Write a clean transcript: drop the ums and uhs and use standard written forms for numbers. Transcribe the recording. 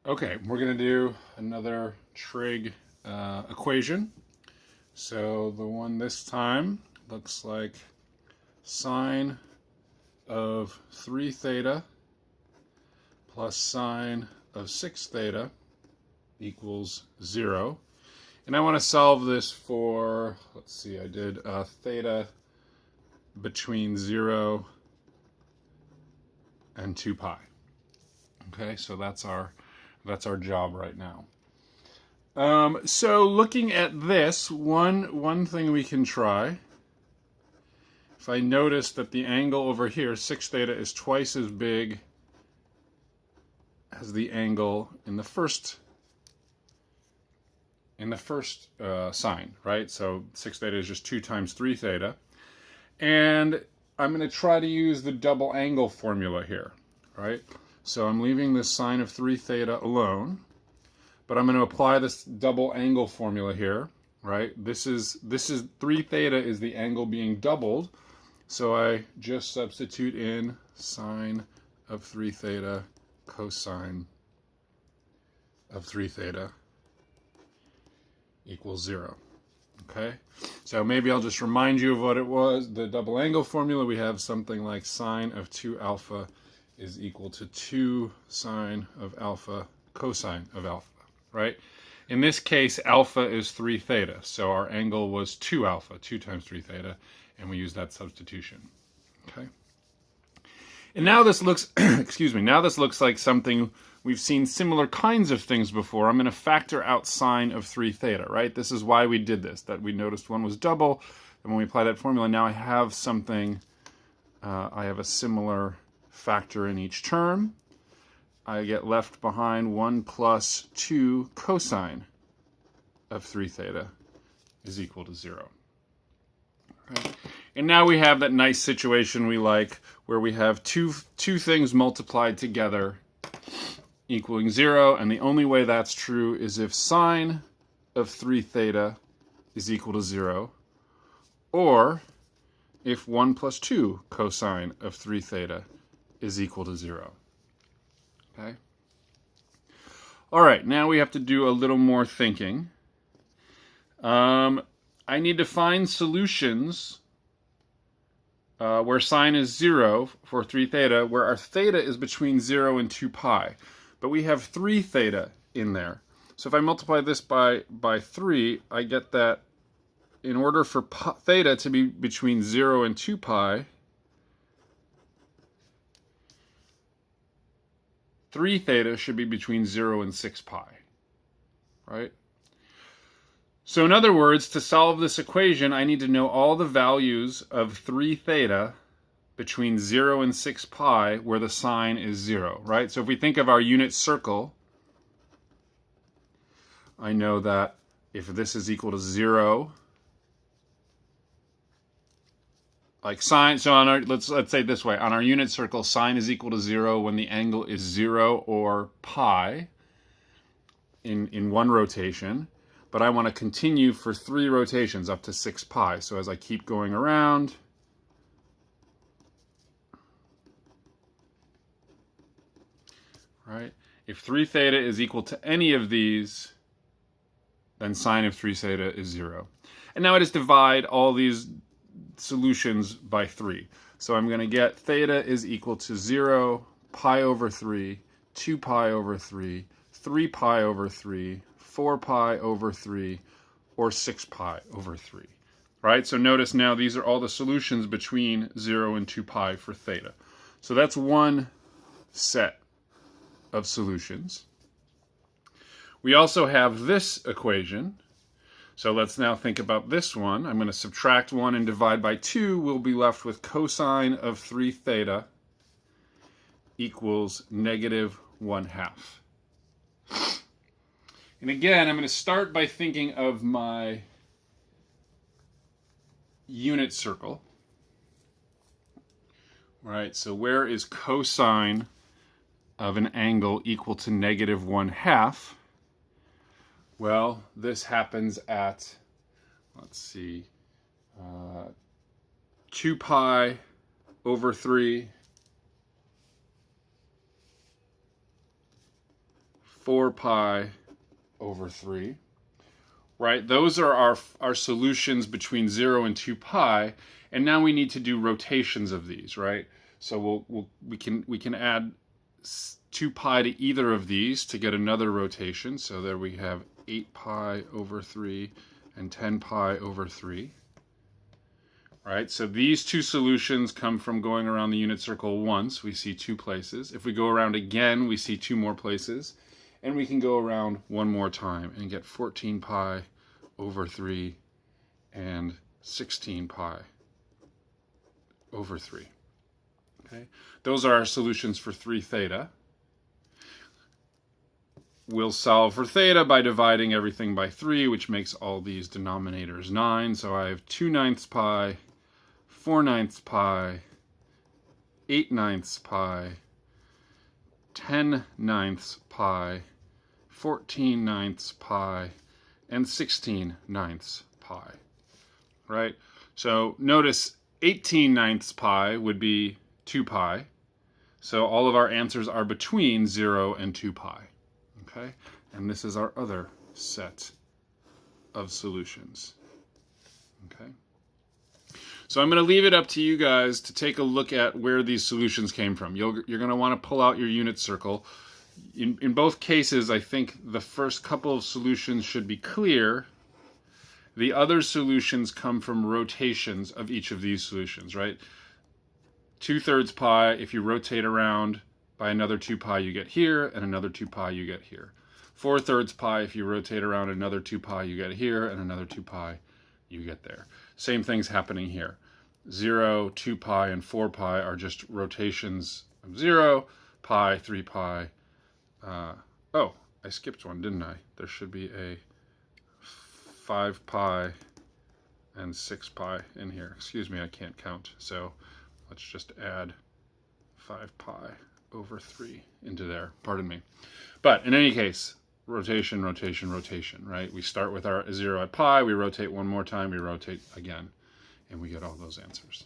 Okay, we're going to do another trig equation. So the one this time looks like sine of 3 theta plus sine of 6 theta equals 0. And I want to solve this for, let's see, I did theta between 0 and 2 pi. Okay, so that's our job right now. So looking at this, one thing we can try, if I notice that the angle over here, 6 theta, is twice as big as the angle in the first sine, right? So 6 theta is just 2 times 3 theta. And I'm going to try to use the double angle formula here, right? So I'm leaving this sine of 3 theta alone, but I'm going to apply this double angle formula here, right? This is 3 theta is the angle being doubled, so I just substitute in sine of 3 theta cosine of 3 theta equals 0. Okay, so maybe I'll just remind you of what it was. The double angle formula, we have something like sine of 2 alpha is equal to 2 sine of alpha cosine of alpha, right? In this case, alpha is 3 theta, so our angle was 2 alpha, 2 times 3 theta, and we use that substitution. Okay. And now this looks, excuse me, now this looks like something we've seen similar kinds of things before. I'm going to factor out sine of 3 theta, right? This is why we did this, that we noticed one was double, and when we apply that formula, now I have something, I have a similar factor in each term. I get left behind 1 plus 2 cosine of 3 theta is equal to 0. Okay. And now we have that nice situation we like, where we have two things multiplied together equaling 0, and the only way that's true is if sine of 3 theta is equal to 0, or if 1 plus 2 cosine of 3 theta is equal to 0. Okay? All right, now we have to do a little more thinking. I need to find solutions where sine is 0 for 3 theta, where our theta is between 0 and 2 pi. But we have 3 theta in there. So if I multiply this by 3, I get that in order for theta to be between 0 and 2 pi, 3 theta should be between 0 and 6 pi, right? So in other words, to solve this equation, I need to know all the values of 3 theta between 0 and 6 pi where the sine is 0, right? So if we think of our unit circle, I know that if this is equal to 0, like sine, so on our, let's say it this way, on our unit circle, sine is equal to 0 when the angle is 0 or pi in one rotation, but I want to continue for 3 rotations up to 6 pi. So as I keep going around, right, if 3 theta is equal to any of these, then sine of 3 theta is 0. And now I just divide all these solutions by 3. So I'm going to get theta is equal to 0, pi over 3, 2 pi over 3, 3 pi over 3, 4 pi over 3, or 6 pi over 3. Right? So notice now these are all the solutions between 0 and 2 pi for theta. So that's one set of solutions. We also have this equation. So let's now think about this one. I'm going to subtract 1 and divide by 2. We'll be left with cosine of 3 theta equals negative 1/2. And again, I'm going to start by thinking of my unit circle. Right, so where is cosine of an angle equal to negative 1/2? Well, this happens at, let's see, 2 pi over 3, 4 pi over 3. Right? Those are our solutions between 0 and 2 pi. And now we need to do rotations of these, right? So we can add 2 pi to either of these to get another rotation. So there we have 8 pi over 3 and 10 pi over 3. Right? So these two solutions come from going around the unit circle once. We see 2 places. If we go around again, we see 2 more places. And we can go around one more time and get 14 pi over 3 and 16 pi over 3. Okay? Those are our solutions for 3 theta. We'll solve for theta by dividing everything by 3, which makes all these denominators 9. So I have 2/9 pi, 4/9 pi, 8/9 pi, 10/9 pi, 14/9 pi, and 16/9 pi. Right? So notice 18/9 pi would be 2 pi. So all of our answers are between 0 and 2 pi. Okay? And this is our other set of solutions. Okay? So I'm going to leave it up to you guys to take a look at where these solutions came from. You're going to want to pull out your unit circle. In both cases, I think the first couple of solutions should be clear. The other solutions come from rotations of each of these solutions, right? 2/3 pi, if you rotate around by another 2 pi, you get here, and another 2 pi, you get here. 4/3 pi, if you rotate around another 2 pi, you get here, and another 2 pi, you get there. Same thing's happening here. 0, 2 pi, and 4 pi are just rotations of 0, pi, 3 pi. Oh, I skipped one, didn't I? There should be a 5 pi and 6 pi in here. Excuse me, I can't count. So let's just add 5 pi over 3 into there. Pardon me. But in any case, rotation, rotation, rotation, right? We start with our 0 at pi, we rotate one more time, we rotate again, and we get all those answers.